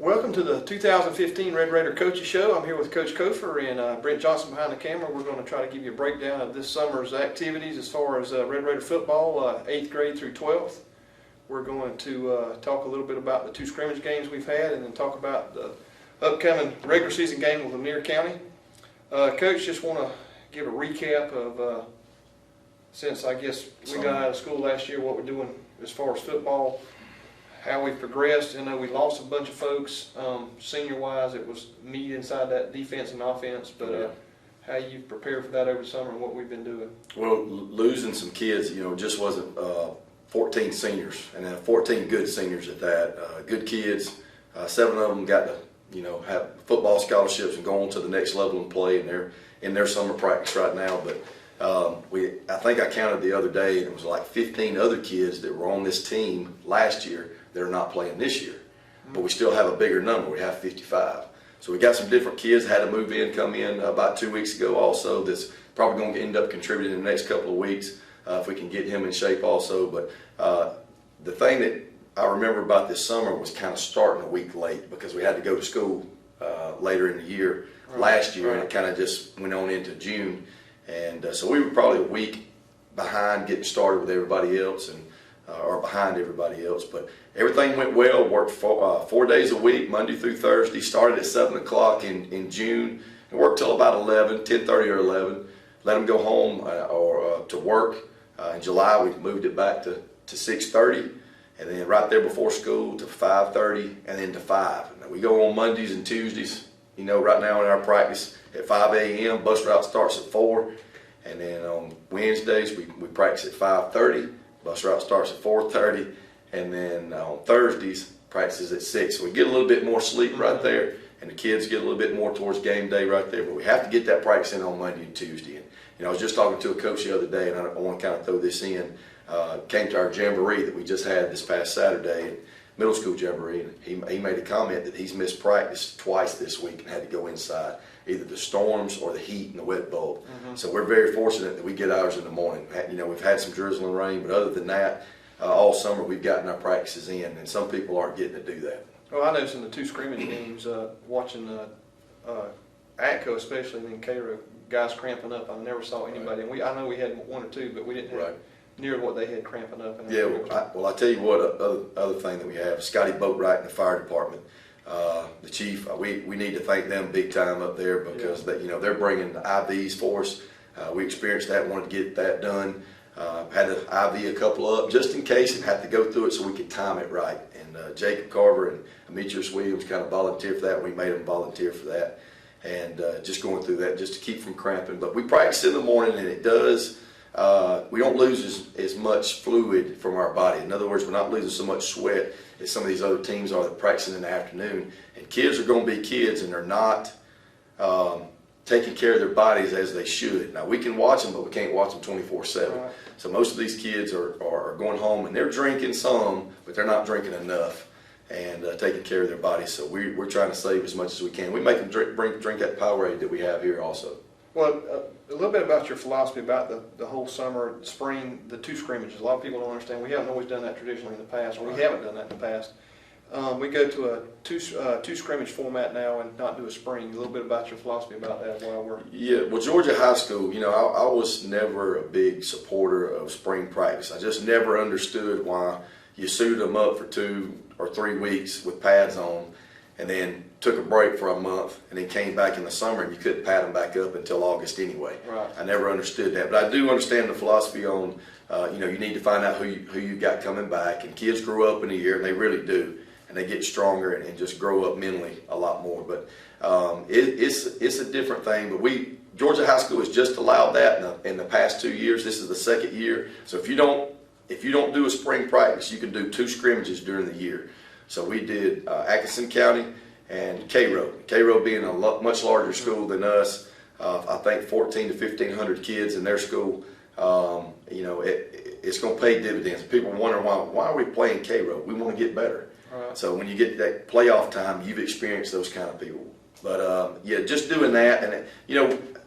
Welcome to the 2015 Red Raider Coaches Show. I'm here with Coach Cofer and Brent Johnson behind the camera. We're going to try to give you a breakdown of this summer's activities as far as Red Raider football, 8th grade through 12th. We're going to talk a little bit about the two scrimmage games we've had and then talk about the upcoming regular season game with Lanier County. Coach, just want to give a recap of since I guess we got out of school last year, what we're doing as far as football, how we've progressed. I know we lost a bunch of folks senior-wise. It was me inside that defense and offense, but how you've prepared for that over the summer and what we've been doing. Well, losing some kids, just wasn't 14 seniors, and 14 good seniors at that. Good kids. 7 of them got to, have football scholarships and go on to the next level and play, and they're in their summer practice right now. But I think I counted the other day, and it was like 15 other kids that were on this team last year that are not playing this year. But we still have a bigger number. We have 55. So we got some different kids had to move in, come in about 2 weeks ago also. That's probably going to end up contributing in the next couple of weeks if we can get him in shape also. But the thing that I remember about this summer was kind of starting a week late because we had to go to school later in the year last year, and it kind of just went on into June. And so we were probably a week behind getting started with everybody else, or behind everybody else. But everything went well. Worked 4 days a week, Monday through Thursday. Started at 7 o'clock in June and worked till about 10:30 or 11. Let them go home or to work. In July, we moved it back to 6:30. And then right there before school to 5:30 and then to 5. Now we go on Mondays and Tuesdays, right now in our practice at 5 a.m. Bus route starts at 4. And then on Wednesdays, we practice at 5:30. Bus route starts at 4:30. And then on Thursdays, practices at 6. So we get a little bit more sleep right there. And the kids get a little bit more towards game day right there. But we have to get that practice in on Monday and Tuesday. And I was just talking to a coach the other day, and I want to kind of throw this in. Came to our jamboree that we just had this past Saturday, middle school jamboree, and he made a comment that he's missed practice twice this week and had to go inside, either the storms or the heat and the wet bulb. So we're very fortunate that we get ours in the morning. We've had some drizzling rain, but other than that, all summer we've gotten our practices in, and some people aren't getting to do that. Well, I noticed in the two scrimmage games, watching ATCO especially, and then Cairo, guys cramping up. I never saw anybody, and I know we had 1 or 2, but we didn't have near what they had cramping up. Yeah, well, I tell you what, other thing that we have, Scotty Boatwright in the fire department, the chief. We need to thank them big time up there because they're bringing the IVs for us. We experienced that, wanted to get that done. Had to IV a couple up just in case and had to go through it so we could time it right. And Jacob Carver and Demetrius Williams kind of volunteered for that. We made them volunteer for that, and just going through that just to keep from cramping. But we practice in the morning, and it does. We don't lose as much fluid from our body. In other words, we're not losing so much sweat as some of these other teams are that practicing in the afternoon. And kids are going to be kids, and they're not taking care of their bodies as they should. Now, we can watch them, but we can't watch them 24/7. So most of these kids are going home, and they're drinking some, but they're not drinking enough and taking care of their bodies. So we're trying to save as much as we can. We make them drink that Powerade that we have here also. Well, a little bit about your philosophy about the whole summer, spring, the two scrimmages. A lot of people don't understand. We haven't always done that traditionally in the past, or we haven't done that in the past. We go to a two scrimmage format now and not do a spring. A little bit about your philosophy about that while we're... Yeah, well, Georgia High School, I was never a big supporter of spring practice. I just never understood why you suited them up for 2 or 3 weeks with pads on and then took a break for a month and then came back in the summer and you couldn't pad them back up until August anyway. Right. I never understood that, but I do understand the philosophy on, you need to find out who you got coming back, and kids grow up in a year, and they really do, and they get stronger and just grow up mentally a lot more. But it's a different thing. But Georgia High School has just allowed that in the past 2 years. This is the second year. So if you don't do a spring practice, you can do 2 scrimmages during the year. So we did Atkinson County and Cairo. Cairo being a much larger school than us, I think 1,400 to 1,500 kids in their school. It's going to pay dividends. People wonder why are we playing Cairo? We want to get better. Right. So when you get that playoff time, you've experienced those kind of people. But just doing that, and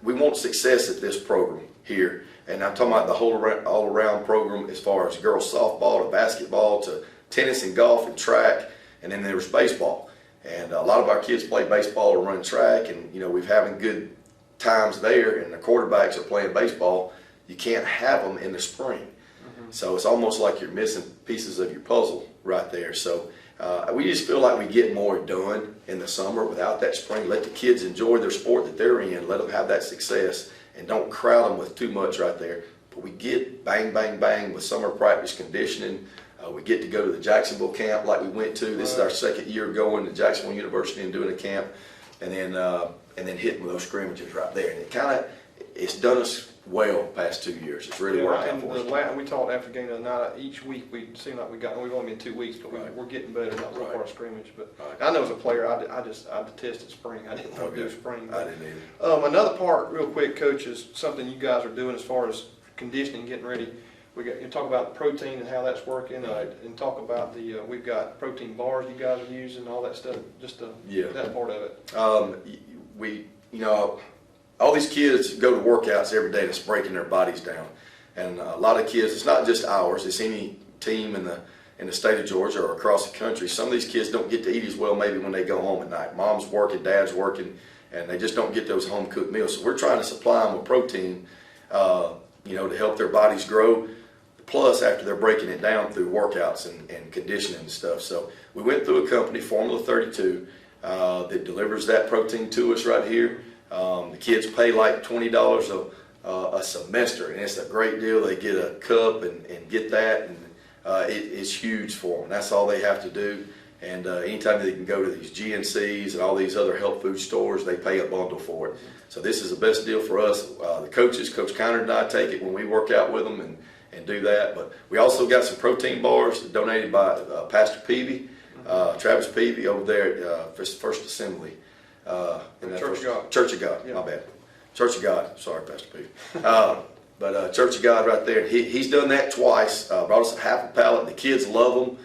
we want success at this program here. And I'm talking about the whole all-around program as far as girls softball to basketball to tennis and golf and track, and then there was baseball. And a lot of our kids play baseball or run track, and we're having good times there, and the quarterbacks are playing baseball. You can't have them in the spring. So it's almost like you're missing pieces of your puzzle right there. So we just feel like we get more done in the summer without that spring. Let the kids enjoy their sport that they're in. Let them have that success, and don't crowd them with too much right there. But we get bang, bang, bang with summer practice conditioning. We get to go to the Jacksonville camp like we went to. This is our second year going to Jacksonville University and doing a camp, and then hitting those scrimmages right there. And it's done us well past 2 years. It's really worked out for us. We talked after game the other night. Each week we seem like we've only been 2 weeks, but we're getting better. Not so far scrimmage, but I know as a player, I detested spring. I didn't want to do spring. I didn't either. Another part, real quick, Coach, is something you guys are doing as far as conditioning, getting ready. You talk about the protein and how that's working, and talk about we've got protein bars you guys are using, all that stuff. Just that part of it. All these kids go to workouts every day that's breaking their bodies down, and a lot of kids. It's not just ours. It's any team in the state of Georgia or across the country. Some of these kids don't get to eat as well maybe when they go home at night. Mom's working, dad's working, and they just don't get those home cooked meals. So we're trying to supply them with protein, to help their bodies grow. Plus, after they're breaking it down through workouts and conditioning and stuff. So we went through a company, Formula 32, that delivers that protein to us right here. The kids pay like $20 a semester, and it's a great deal. They get a cup and get that, and it's huge for them. That's all they have to do. And anytime they can go to these GNCs and all these other health food stores, they pay a bundle for it. So this is the best deal for us. The coaches, Coach Kiner and I, take it when we work out with them and do that. But we also got some protein bars donated by Pastor Peavy, Travis Peavy over there at First Assembly. Church of God, my bad. Church of God, sorry, Pastor Peavy. But Church of God right there. He's done that twice, brought us a half a pallet. The kids love them.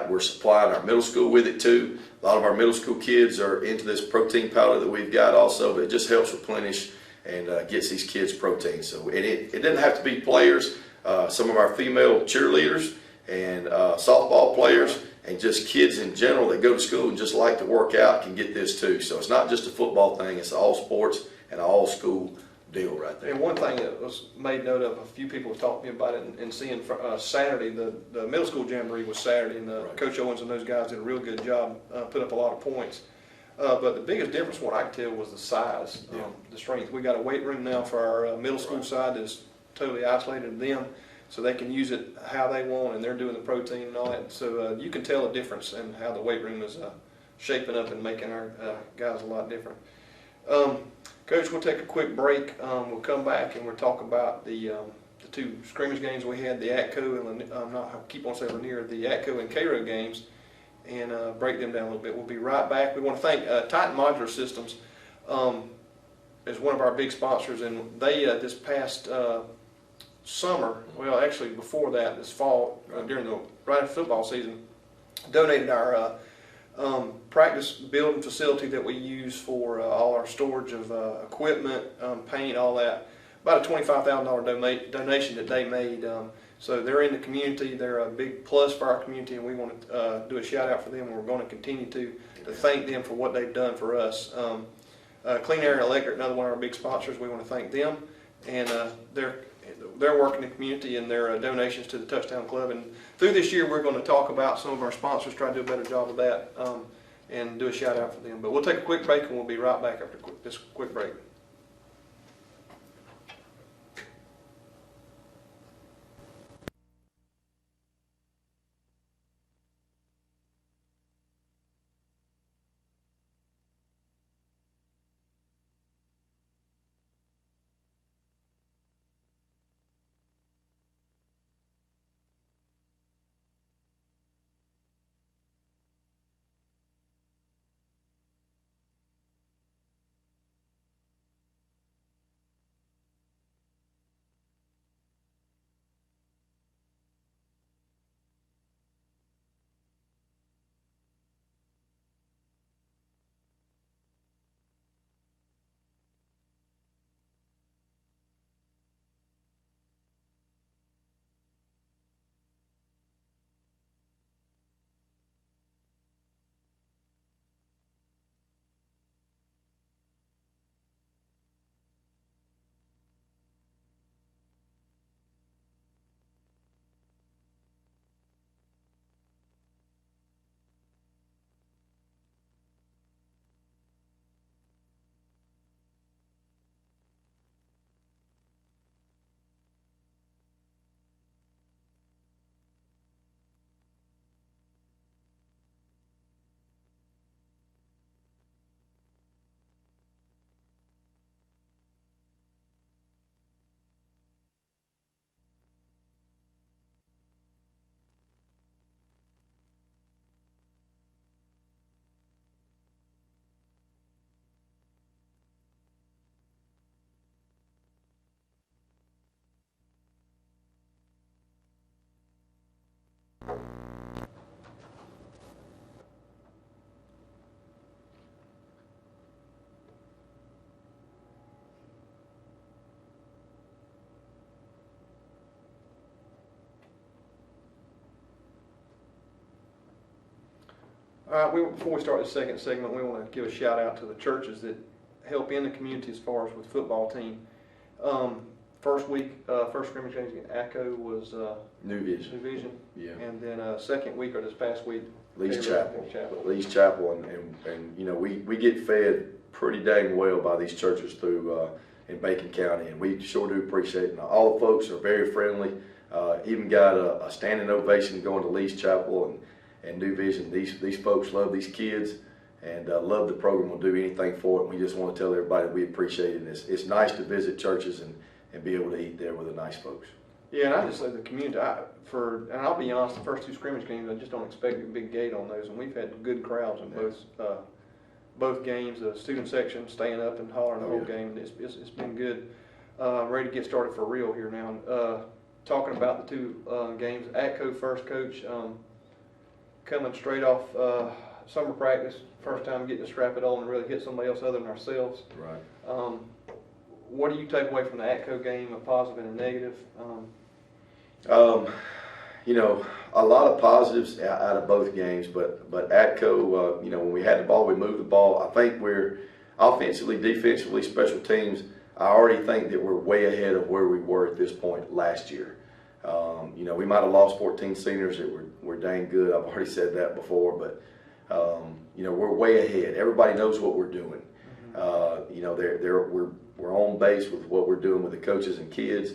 We're supplying our middle school with it too. A lot of our middle school kids are into this protein powder that we've got also, but it just helps replenish and gets these kids protein. So it doesn't have to be players. Some of our female cheerleaders and softball players and just kids in general that go to school and just like to work out can get this too. So it's not just a football thing, it's all sports and all school deal right there. And one thing that was made note of, a few people have talked to me about it and seeing Saturday, the middle school jamboree was Saturday, and Coach Owens and those guys did a real good job, put up a lot of points. But the biggest difference, what I could tell, was the size, the strength. We got a weight room now for our middle school side that's totally isolated to them, so they can use it how they want, and they're doing the protein and all that. So you can tell a difference in how the weight room is shaping up and making our guys a lot different. Coach, we'll take a quick break. We'll come back and we'll talk about the two scrimmage games we had, the ATCO and I keep on saying Lanier, the ATCO and Cairo games, and break them down a little bit. We'll be right back. We want to thank Titan Modular Systems is one of our big sponsors, and they this past summer, well actually before that, this fall, during the right after football season, donated our practice building facility that we use for all our storage of equipment, paint, all that. About a $25,000 donation that they made. So they're in the community. They're a big plus for our community, and we want to do a shout out for them. And we're going to continue to thank them for what they've done for us. Clean Air and Electric, another one of our big sponsors. We want to thank them, and their work in the community and their donations to the Touchdown Club. And through this year, we're going to talk about some of our sponsors, try to do a better job of that, and do a shout out for them. But we'll take a quick break, and we'll be right back after this quick break. All right, before we start the second segment, we want to give a shout out to the churches that help in the community as far as with football team. First scrimmage games against ACO was New Vision. Yeah. And then second week or this past week, Lee's Chapel. Lee's Chapel, and you know we get fed pretty dang well by these churches through in Bacon County, and we sure do appreciate it. And all the folks are very friendly. Even got a standing ovation going to Lee's Chapel and New Vision. These folks love these kids and love the program. Will do anything for it. We just want to tell everybody that we appreciate it. And it's nice to visit churches and be able to eat there with the nice folks. Yeah, and I just say the community, and I'll be honest, the first two scrimmage games, I just don't expect a big gate on those, and we've had good crowds in both games. The student section staying up and hollering the whole game. It's been good. Ready to get started for real here now. Talking about the two games, ATCO first coach coming straight off summer practice, first time getting to strap it on and really hit somebody else other than ourselves. Right. What do you take away from the ATCO game, a positive and a negative? You know, a lot of positives out of both games, but ATCO, you know, when we had the ball, we moved the ball. I think we're offensively, defensively, special teams. I already think that we're way ahead of where we were at this point last year. You know, we might have lost 14 seniors that were dang good. I've already said that before, but you know, we're way ahead. Everybody knows what we're doing. You know, we're on base with what we're doing with the coaches and kids.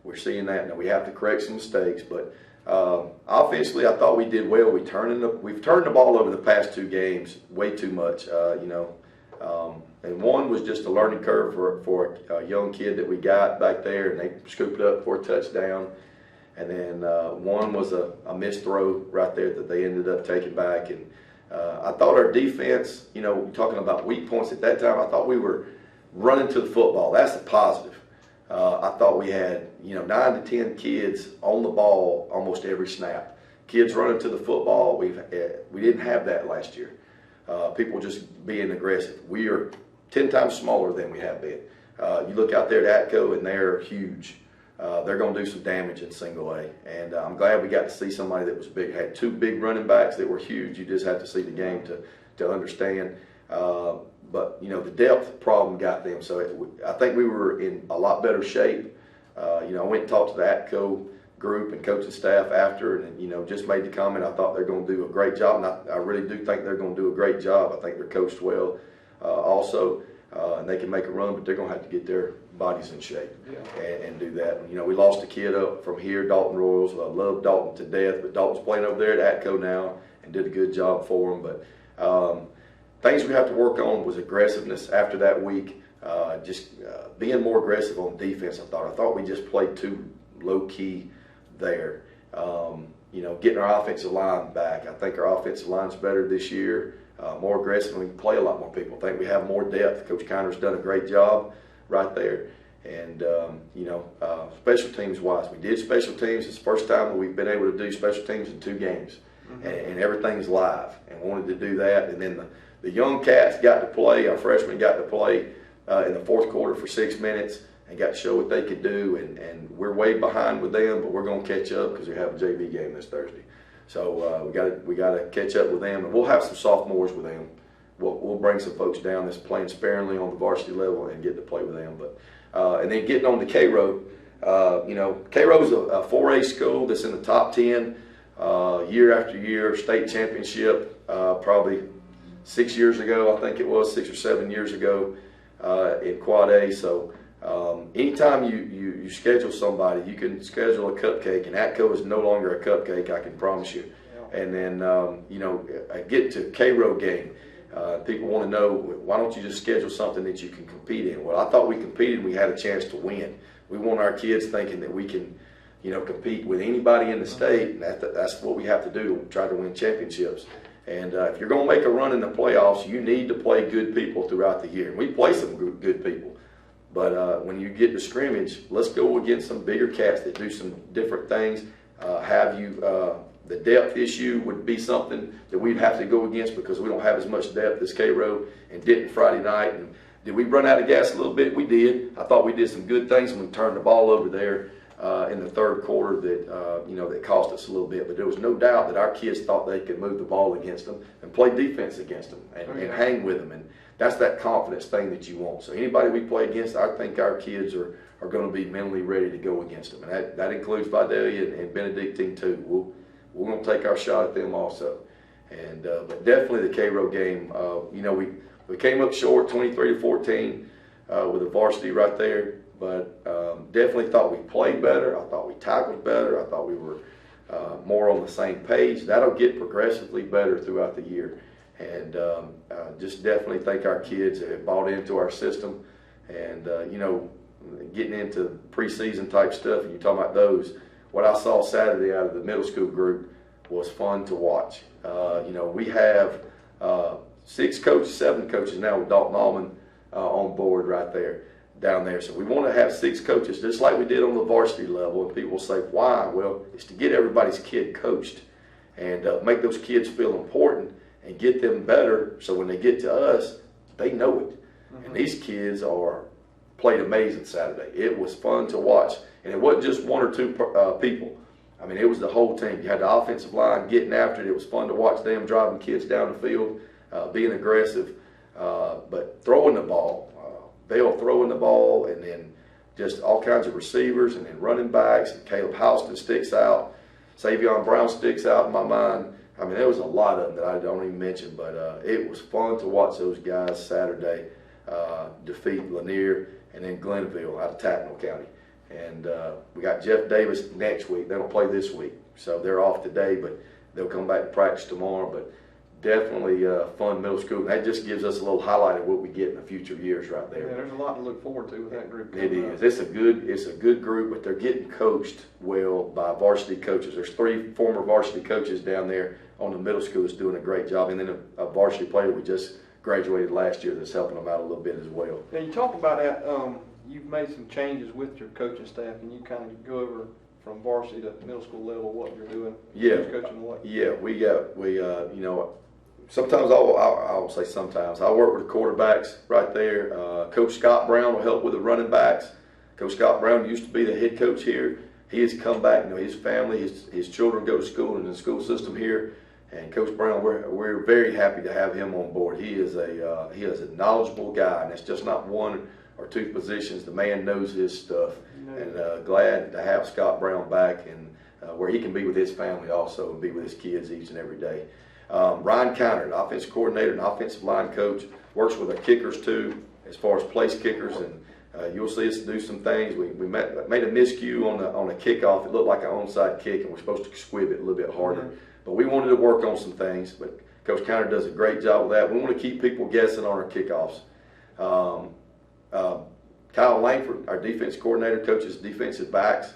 We're seeing that. Now we have to correct some mistakes, but offensively, I thought we did well. We've turned the ball over the past two games way too much. You know, and one was just a learning curve for a young kid that we got back there, and they scooped it up for a touchdown. And then one was a missed throw right there that they ended up taking back. And I thought our defense, you know, talking about weak points at that time, I thought we were running to the football. That's the positive. I thought we had, you know, 9 to 10 kids on the ball almost every snap. Kids running to the football. We didn't have that last year. People just being aggressive. We are 10 times smaller than we have been. You look out there at ATCO, and they're huge. They're going to do some damage in single A. And I'm glad we got to see somebody that was big. Had two big running backs that were huge. You just have to see the game to understand. But, you know, the depth problem got them. So I think we were in a lot better shape. You know, I went and talked to the ATCO group and coaching staff after, and, you know, just made the comment. I thought they're going to do a great job, and I really do think they're going to do a great job. I think they're coached well also, and they can make a run, but they're going to have to get their bodies in shape and do that. And, you know, we lost a kid up from here, Dalton Royals. I love Dalton to death, but Dalton's playing over there at ATCO now and did a good job for him. But things we have to work on was aggressiveness after that week. Just being more aggressive on defense, I thought we just played too low-key there. You know, getting our offensive line back. I think our offensive line's better this year, more aggressive, and we can play a lot more people. I think we have more depth. Coach Connor's done a great job right there. And, you know, special teams-wise, we did special teams. It's the first time that we've been able to do special teams in 2 games. Mm-hmm. and everything's live, and wanted to do that. And then the young cats got to play, our freshmen got to play in the fourth quarter for 6 minutes and got to show what they could do. And we're way behind with them, but we're going to catch up because we have a JV game this Thursday. So we got to catch up with them, and we'll have some sophomores with them. We'll bring some folks down that's playing sparingly on the varsity level and get to play with them. But and then getting on to Cairo, you know, Cairo is a 4A school that's in the top 10 year after year, state championship, probably 6 years ago, I think it was 6 or 7 years ago in Quad A. So anytime you schedule somebody, you can schedule a cupcake, and ATCO is no longer a cupcake, I can promise you. Yeah. And then, you know, I get to Cairo game. People want to know, why don't you just schedule something that you can compete in? Well, I thought we competed, we had a chance to win. We want our kids thinking that we can, you know, compete with anybody in the state, and that's what we have to do to try to win championships. And if you're going to make a run in the playoffs, you need to play good people throughout the year. And we play some good people. But when you get to scrimmage, let's go against some bigger cats that do some different things. The depth issue would be something that we'd have to go against because we don't have as much depth as Cairo and didn't Friday night. And did we run out of gas a little bit? We did. I thought we did some good things when we turned the ball over there. in the third quarter that that cost us a little bit. But there was no doubt that our kids thought they could move the ball against them and play defense against them and hang with them. And that's that confidence thing that you want. So anybody we play against, I think our kids are going to be mentally ready to go against them. And that includes Vidalia and Benedictine too. We're going to take our shot at them also. And but definitely the Cairo game, we came up short 23-14 with the varsity right there. But definitely thought we played better. I thought we tackled better. I thought we were more on the same page. That'll get progressively better throughout the year. And just definitely think our kids have bought into our system. And, getting into preseason type stuff, and you're talking about those, what I saw Saturday out of the middle school group was fun to watch. We have 7 coaches now with Dalton Allman on board right there. Down there. So we want to have 6 coaches, just like we did on the varsity level. And people say, why? Well, it's to get everybody's kid coached and make those kids feel important and get them better so when they get to us, they know it. Mm-hmm. And these kids played amazing Saturday. It was fun to watch. And it wasn't just 1 or 2 people. I mean, it was the whole team. You had the offensive line getting after it. It was fun to watch them driving kids down the field, being aggressive, but throwing the ball. They'll throwing the ball, and then just all kinds of receivers, and then running backs. And Caleb Houston sticks out. Savion Brown sticks out in my mind. I mean, there was a lot of them that I don't even mention, but it was fun to watch those guys Saturday defeat Lanier and then Glenville out of Tattnall County. And we got Jeff Davis next week. They don't play this week, so they're off today, but they'll come back to practice tomorrow. But definitely fun middle school. And that just gives us a little highlight of what we get in the future years right there. Yeah, there's a lot to look forward to with that group. It is. It's a good group, but they're getting coached well by varsity coaches. There's 3 former varsity coaches down there on the middle school that's doing a great job, and then a varsity player we just graduated last year that's helping them out a little bit as well. Now you talk about that. You've made some changes with your coaching staff, and you kind of go over from varsity to middle school level what you're doing. Yeah. Who's coaching what? Yeah, sometimes I won't say sometimes. I work with the quarterbacks right there. Coach Scott Brown will help with the running backs. Coach Scott Brown used to be the head coach here. He has come back. His family, his children go to school in the school system here. And Coach Brown, we're very happy to have him on board. He is a knowledgeable guy, and it's just not 1 or 2 positions. The man knows his stuff, and glad to have Scott Brown back and where he can be with his family also and be with his kids each and every day. Ryan Counter, the offensive coordinator and offensive line coach, works with our kickers too, as far as place kickers, and you'll see us do some things. We made a miscue on a kickoff. It looked like an onside kick, and we're supposed to squib it a little bit harder. Mm-hmm. But we wanted to work on some things. But Coach Counter does a great job with that. We want to keep people guessing on our kickoffs. Kyle Langford, our defense coordinator, coaches defensive backs.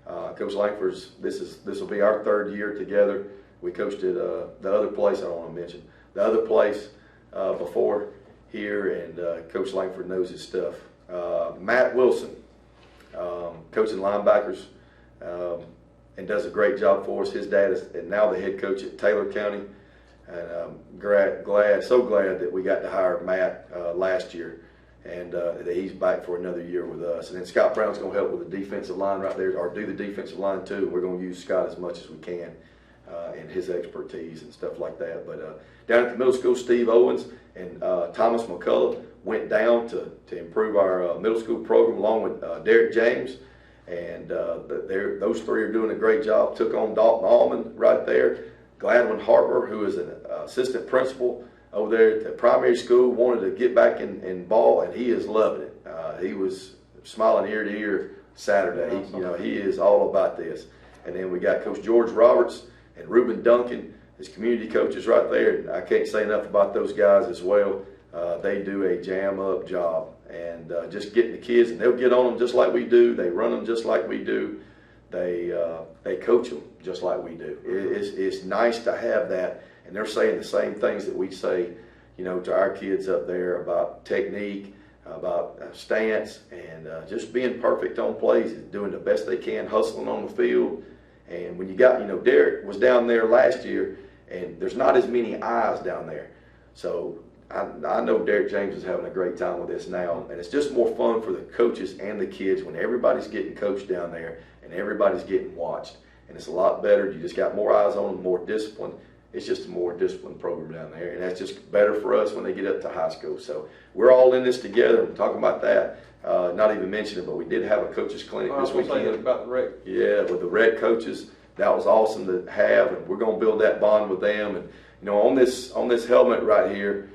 Coach Langford's this will be our 3rd year together. We coached at the other place I don't want to mention. The other place before here, and Coach Langford knows his stuff. Matt Wilson, coaching linebackers, and does a great job for us. His dad is now the head coach at Taylor County, and so glad that we got to hire Matt last year, and that he's back for another year with us. And then Scott Brown's going to help with the defensive line right there, or do the defensive line too. We're going to use Scott as much as we can. And his expertise and stuff like that. But down at the middle school, Steve Owens and Thomas McCullough went down to improve our middle school program along with Derek James. And those 3 are doing a great job. Took on Dalton Allman right there. Gladwin Harper, who is an assistant principal over there at the primary school, wanted to get back in ball, and he is loving it. He was smiling ear to ear Saturday. He is all about this. And then we got Coach George Roberts and Reuben Duncan, his community coaches right there. And I can't say enough about those guys as well. They do a jam-up job, and just getting the kids, and they'll get on them just like we do. They run them just like we do. They coach them just like we do. It's nice to have that, and they're saying the same things that we say, to our kids up there about technique, about stance, and just being perfect on plays, and doing the best they can, hustling on the field. And when you got, Derek was down there last year, and there's not as many eyes down there. So I know Derek James is having a great time with this now, and it's just more fun for the coaches and the kids when everybody's getting coached down there and everybody's getting watched. And it's a lot better. You just got more eyes on them, more discipline. It's just a more disciplined program down there, and that's just better for us when they get up to high school. So we're all in this together. I'm talking about that. Not even mentioning, but we did have a coaches clinic this weekend. About the rec. Yeah, with the rec coaches. That was awesome to have, and we're going to build that bond with them. And you know, on this helmet right here,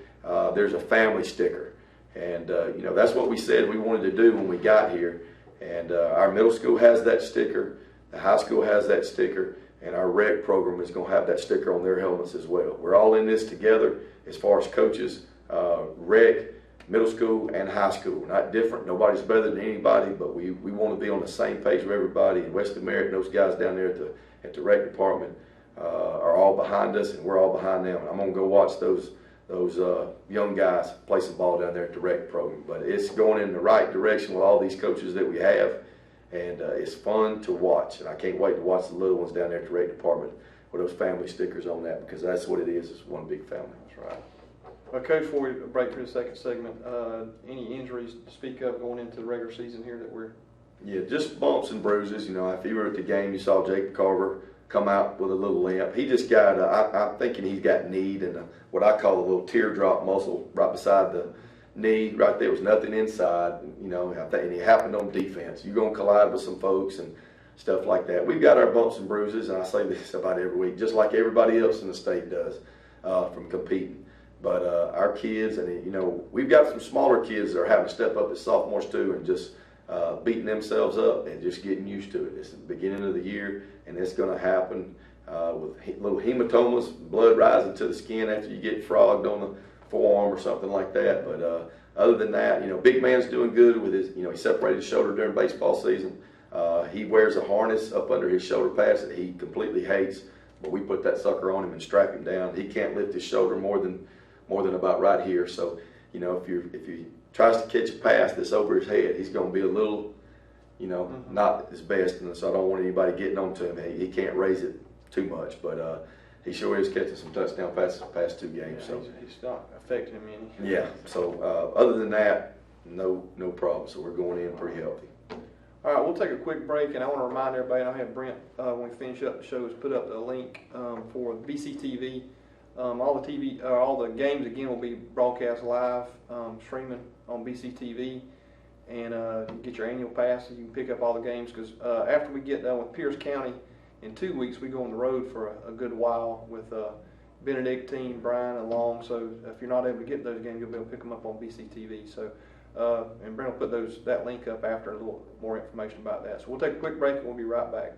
there's a family sticker, and you know, that's what we said we wanted to do when we got here. And our middle school has that sticker, the high school has that sticker, and our rec program is going to have that sticker on their helmets as well. We're all in this together as far as coaches, rec, middle school, and high school. We're not different. Nobody's better than anybody, but we want to be on the same page with everybody. And West American, those guys down there at the rec department are all behind us, and we're all behind them. And I'm going to go watch those young guys play some ball down there at the rec program. But it's going in the right direction with all these coaches that we have, and it's fun to watch. And I can't wait to watch the little ones down there at the rec department with those family stickers on that, because that's what it is. It's one big family. That's right. Coach, before we break for the second segment, any injuries to speak of going into the regular season here that we're... Yeah, just bumps and bruises. You know, if you were at the game, you saw Jake Carver come out with a little limp. He just got, I'm thinking he's got knee and what I call a little teardrop muscle right beside the knee. Right there was nothing inside, you know, and it happened on defense. You're going to collide with some folks and stuff like that. We've got our bumps and bruises, and I say this about every week, just like everybody else in the state does from competing. But our kids, and you know, we've got some smaller kids that are having to step up as sophomores too, and just beating themselves up and just getting used to it. It's the beginning of the year, and it's going to happen with little hematomas, blood rising to the skin after you get frogged on the forearm or something like that. But other than that, you know, big man's doing good with his, you know, he separated his shoulder during baseball season. He wears a harness up under his shoulder pads that he completely hates, but we put that sucker on him and strap him down. He can't lift his shoulder more than about right here. So, you know, if he tries to catch a pass that's over his head, he's going to be a little, you know, not his best. And so I don't want anybody getting on to him. He can't raise it too much, but he sure is catching some touchdown passes the past 2 games. Yeah, so he's not affecting him any. Yeah. So other than that, no problem. So we're going in pretty healthy. All right, we'll take a quick break, and I want to remind everybody, and I'll have Brent, when we finish up the show, is put up the link for BCTV. All the games again will be broadcast live, streaming on BCTV, and you get your annual pass, so you can pick up all the games. Because after we get done with Pierce County in 2 weeks, we go on the road for a good while with Benedictine, Bryan, and Long. So if you're not able to get those games, you'll be able to pick them up on BCTV. So and Brent will put that link up after, a little more information about that. So we'll take a quick break, and we'll be right back.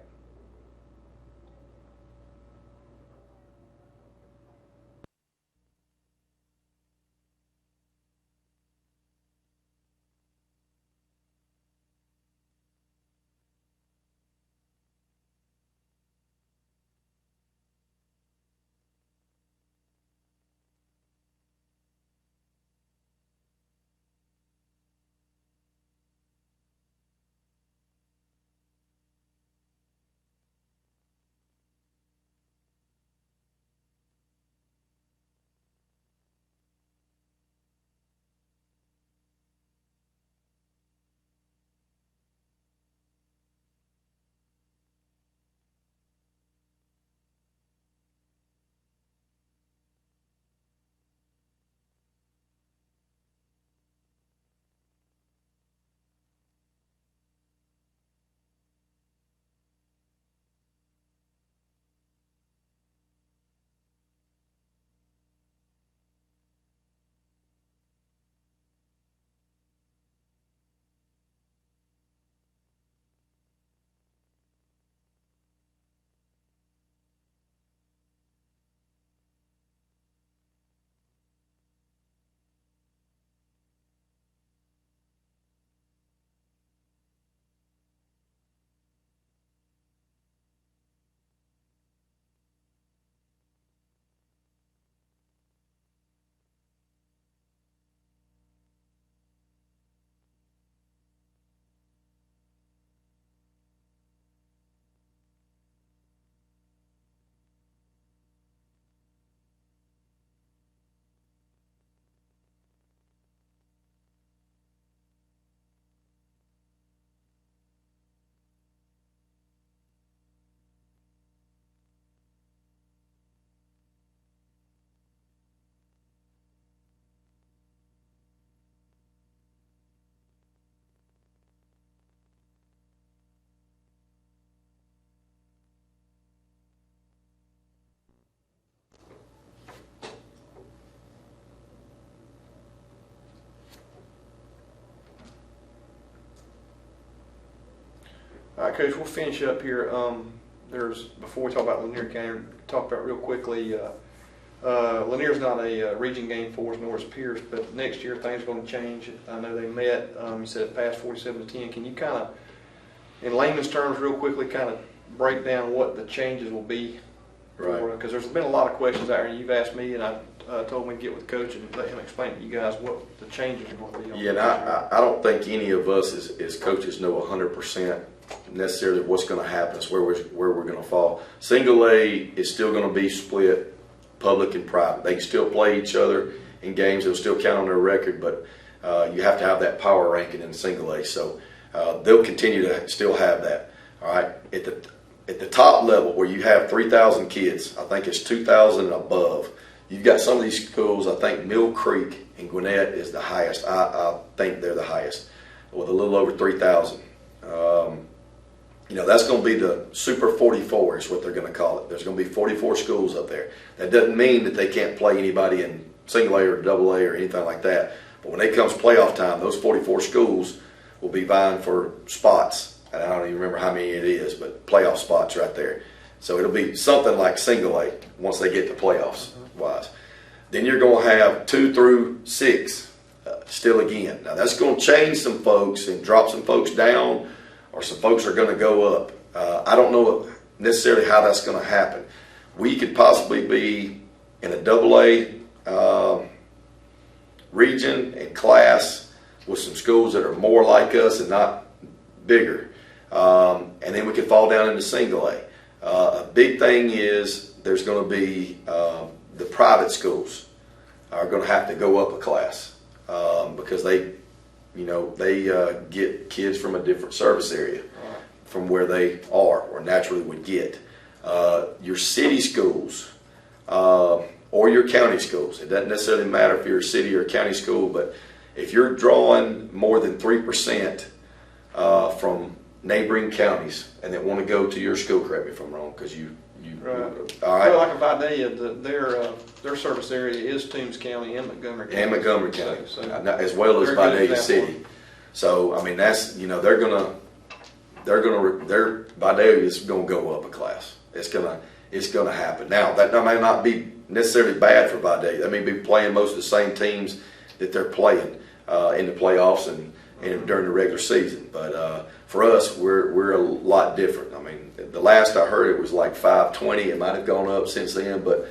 All right, Coach, we'll finish up here. Before we talk about Lanier County, talk about real quickly. Lanier's not a region game for us, nor is Pierce, but next year things are going to change. I know they met. You said it passed 47-10. Can you kind of, in layman's terms, real quickly, kind of break down what the changes will be? Right. Because there's been a lot of questions out there, and you've asked me, and I told me to get with Coach and let him explain to you guys what the changes are going to be. Yeah, and I don't think any of us as coaches know 100% necessarily what's going to happen. It's where we're going to fall. Single A is still going to be split, public and private. They can still play each other in games. They'll still count on their record, but you have to have that power ranking in single A. So they'll continue to still have that. All right. At the top level, where you have 3,000 kids, I think it's 2,000 and above. You've got some of these schools. I think Mill Creek and Gwinnett is the highest. I think they're the highest, with a little over 3,000. That's going to be the Super 44 is what they're going to call it. There's going to be 44 schools up there. That doesn't mean that they can't play anybody in single A or double A or anything like that. But when it comes playoff time, those 44 schools will be vying for spots. And I don't even remember how many it is, but playoff spots right there. So it'll be something like single A once they get to playoffs wise. Then you're going to have 2 through 6 still again. Now that's going to change some folks and drop some folks down, or some folks are going to go up. I don't know necessarily how that's going to happen. We could possibly be in a double A region and class with some schools that are more like us and not bigger. And then we could fall down into single A. A big thing is there's going to be the private schools are going to have to go up a class because they get kids from a different service area from where they are or naturally would get. Your city schools or your county schools. It doesn't necessarily matter if you're a city or a county school, but if you're drawing more than 3% from neighboring counties and that want to go to your school, correct me if I'm wrong, because right. All right. Well, like Vidalia, their service area is Toombs County and Montgomery County. And Montgomery County, so as well as Vidalia City. So I mean, that's Vidalia is going to go up a class. It's gonna happen. Now that may not be necessarily bad for Vidalia. They may be playing most of the same teams that they're playing in the playoffs and during the regular season. But for us, we're a lot different. I mean, the last I heard it was like 520. It might have gone up since then, but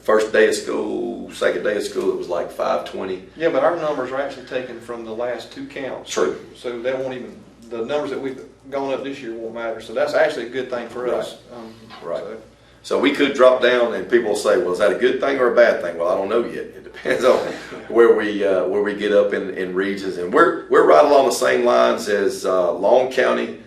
first day of school, second day of school, it was like 520. Yeah, but our numbers are actually taken from the last 2 counts. True. So they won't even, the numbers that we've gone up this year won't matter. So that's actually a good thing for us. Right. So we could drop down, and people will say, "Well, is that a good thing or a bad thing?" Well, I don't know yet. It depends on where we get up in regions, and we're right along the same lines as Long County,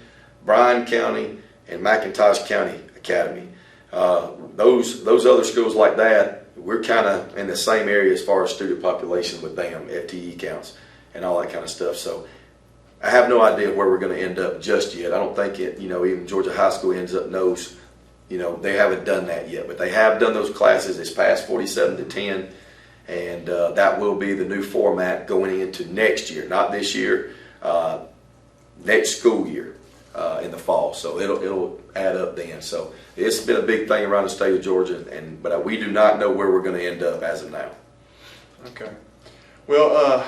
Bryan County, and McIntosh County Academy. Those other schools like that, we're kind of in the same area as far as student population with them, FTE counts, and all that kind of stuff. So I have no idea where we're going to end up just yet. I don't think even Georgia High School knows. They haven't done that yet, but they have done those classes. It's past 47-10, and that will be the new format going into next year, not this year, next school year in the fall. So it'll add up then. So it's been a big thing around the state of Georgia, but we do not know where we're going to end up as of now. Okay. Well,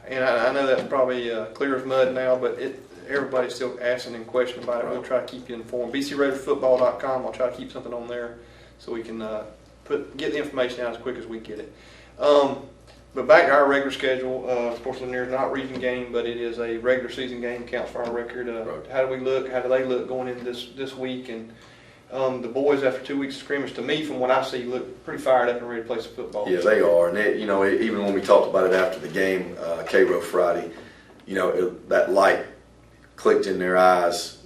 and I know that's probably clear as mud now, but everybody's still asking and questioning about it. We'll try to keep you informed. BCRaidersFootball.com. I'll try to keep something on there so we can get the information out as quick as we get it. But back to our regular schedule. Of course, Lanier's not a region game, but it is a regular season game. Counts for our record. How do we look? How do they look going into this week? And the boys, after 2 weeks of scrimmage, to me, from what I see, look pretty fired up and ready to play some football. Yeah, they are. And even when we talked about it after the game, Cairo Friday, that light clicked in their eyes.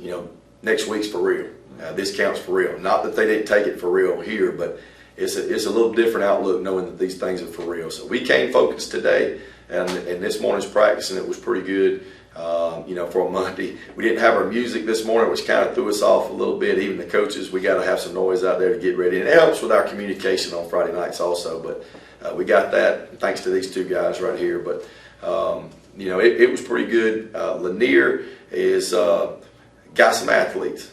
Next week's for real. This counts for real. Not that they didn't take it for real here, but it's a little different outlook knowing that these things are for real. So we came focused today, and this morning's practice, and it was pretty good. For a Monday, we didn't have our music this morning, which kind of threw us off a little bit. Even the coaches, we got to have some noise out there to get ready, and it helps with our communication on Friday nights also. But we got that thanks to these 2 guys right here. But it was pretty good. Lanier is got some athletes.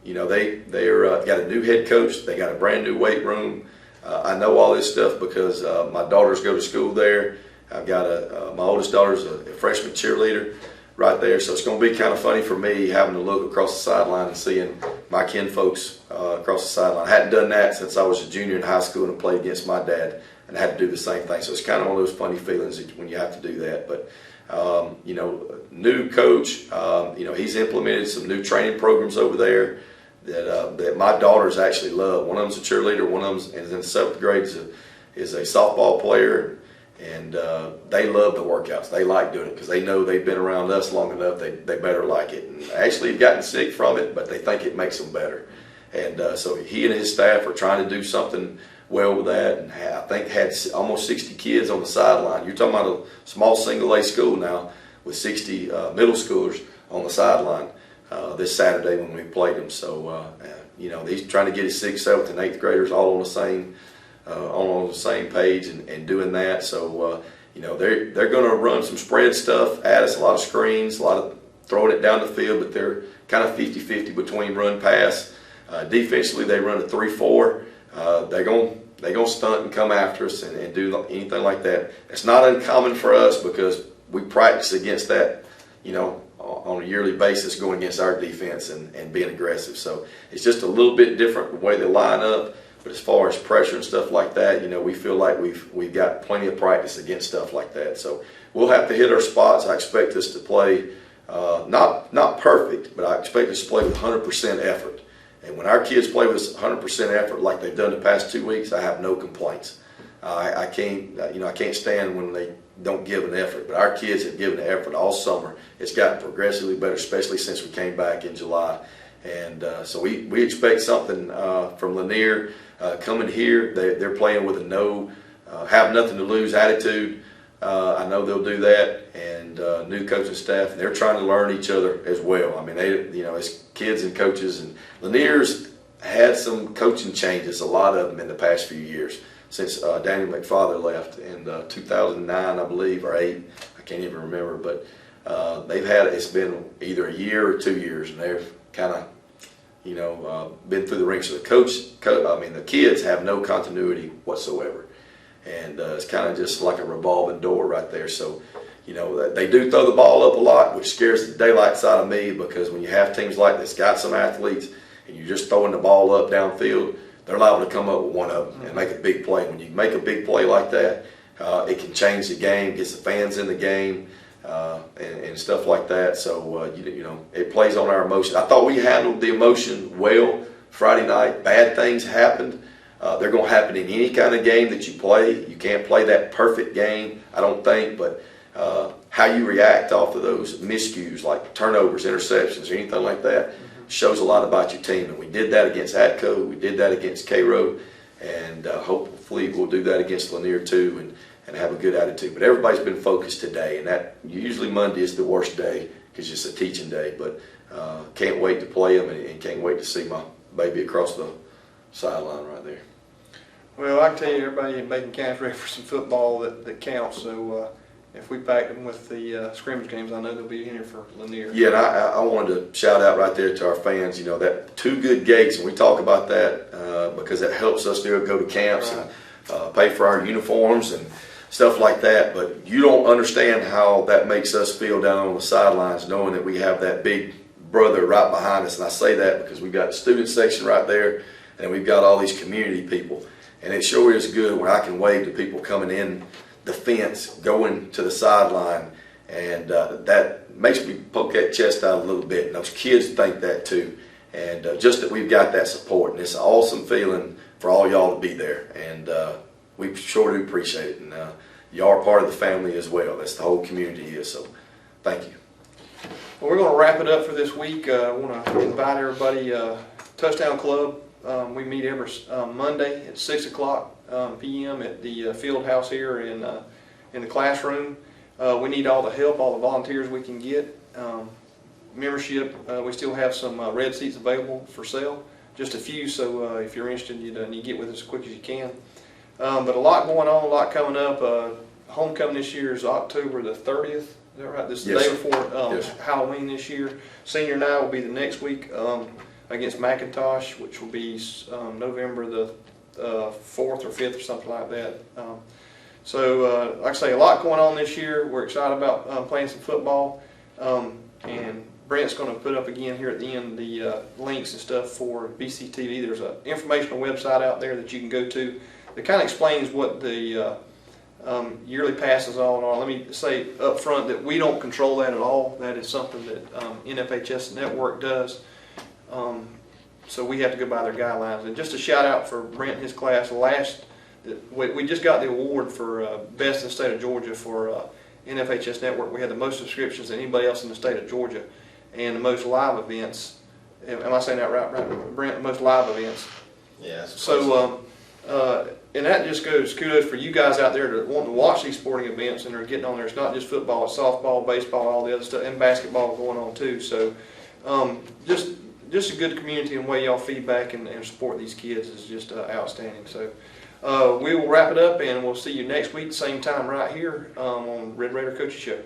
You know, they're got a new head coach. They got a brand new weight room. I know all this stuff because my daughters go to school there. I've got my oldest daughter's a freshman cheerleader right there, so it's going to be kind of funny for me having to look across the sideline and seeing my kin folks across the sideline. I hadn't done that since I was a junior in high school and played against my dad, and had to do the same thing. So it's kind of one of those funny feelings when you have to do that. But you know, new coach, you know, he's implemented some new training programs over there that my daughters actually love. One of them's a cheerleader, one of them is in 7th grade, is a softball player, and they love the workouts. They like doing it because they know they've been around us long enough. They better like it. And actually have gotten sick from it, but they think it makes them better. And so he and his staff are trying to do something well with that, and I think had almost 60 kids on the sideline. You're talking about a small single-A school now with 60 middle schoolers on the sideline this Saturday when we played them. So you know, he's trying to get his 6th, 7th, and 8th graders all on the same page and doing that. So you know, they're going to run some spread stuff at us, a lot of screens, a lot of throwing it down the field, but they're kind of 50-50 between run pass. Defensively, they run a 3-4. They're going to stunt and come after us and do anything like that. It's not uncommon for us because we practice against that, you know, on a yearly basis, going against our defense and being aggressive. So it's just a little bit different the way they line up. But as far as pressure and stuff like that, you know, we feel like we've got plenty of practice against stuff like that. So we'll have to hit our spots. I expect us to play not perfect, but I expect us to play with 100% effort. And when our kids play with 100% effort like they've done the past 2 weeks, I have no complaints. I can't stand when they don't give an effort. But our kids have given an effort all summer. It's gotten progressively better, especially since we came back in July. And so we expect something from Lanier coming here. They're playing with a have nothing to lose attitude. I know they'll do that, and new coaching staff, and they're trying to learn each other as well. I mean, as kids and coaches, and Lanier's had some coaching changes, a lot of them in the past few years since Daniel McFarland left in 2009, I believe, or 8. I can't even remember, but it's been either a year or 2 years, and they've kind of, you know, been through the ranks. So the kids have no continuity whatsoever. And it's kind of just like a revolving door right there. So, you know, they do throw the ball up a lot, which scares the daylights out of me, because when you have teams like this, got some athletes, and you're just throwing the ball up downfield, they're liable to come up with one of them and make a big play. When you make a big play like that, it can change the game, gets the fans in the game, and stuff like that. So, you know, it plays on our emotion. I thought we handled the emotion well Friday night. Bad things happened. They're going to happen in any kind of game that you play. You can't play that perfect game, I don't think, but how you react off of those miscues, like turnovers, interceptions, or anything like that, shows a lot about your team. And we did that against Atco, we did that against Cairo, and hopefully we'll do that against Lanier too, and have a good attitude. But everybody's been focused today, and that usually Monday is the worst day because it's a teaching day. But can't wait to play them, and can't wait to see my baby across the sideline right there. Well, I can tell you, everybody in Macon County is ready for some football that counts. So if we pack them with the scrimmage games, I know they'll be in here for Lanier. Yeah, and I wanted to shout out right there to our fans. You know, that 2 good gates, and we talk about that because it helps us go to camps and pay for our uniforms and stuff like that. But you don't understand how that makes us feel down on the sidelines, knowing that we have that big brother right behind us. And I say that because we've got the student section right there, and we've got all these community people. And it sure is good when I can wave to people coming in the fence, going to the sideline, and that makes me poke that chest out a little bit. And those kids think that too. And just that we've got that support, and it's an awesome feeling for all y'all to be there. And we sure do appreciate it. And y'all are part of the family as well. That's the whole community is. So thank you. Well, we're going to wrap it up for this week. I want to invite everybody, Touchdown Club. We meet every Monday at 6 o'clock p.m. at the field house here in the classroom. We need all the help, all the volunteers we can get. Membership, we still have some red seats available for sale, just a few, so if you're interested, you need to get with us as quick as you can. But a lot going on, a lot coming up. Homecoming this year is October the 30th Is that right? This is the Yes, day sir. before Yes. Halloween this year. Senior night will be the next week against McIntosh, which will be November the 4th or 5th or something like that. So, like I say, a lot going on this year. We're excited about playing some football. And Brent's going to put up again here at the end the links and stuff for BCTV. There's an informational website out there that you can go to that kind of explains what the yearly passes all in all. Let me say up front that we don't control that at all. That is something that NFHS Network does. So we have to go by their guidelines. And just a shout out for Brent and his class. We just got the award for best in the state of Georgia for NFHS Network. We had the most subscriptions than anybody else in the state of Georgia, and the most live events. Am I saying that right, Brent? The most live events. Yes. So, and that just goes kudos for you guys out there that want to watch these sporting events and are getting on there. It's not just football; it's softball, baseball, all the other stuff, and basketball going on too. So, just a good community and way y'all feedback and support these kids is just outstanding. So. We will wrap it up and we'll see you next week, same time right here on Red Raider Coaches Show.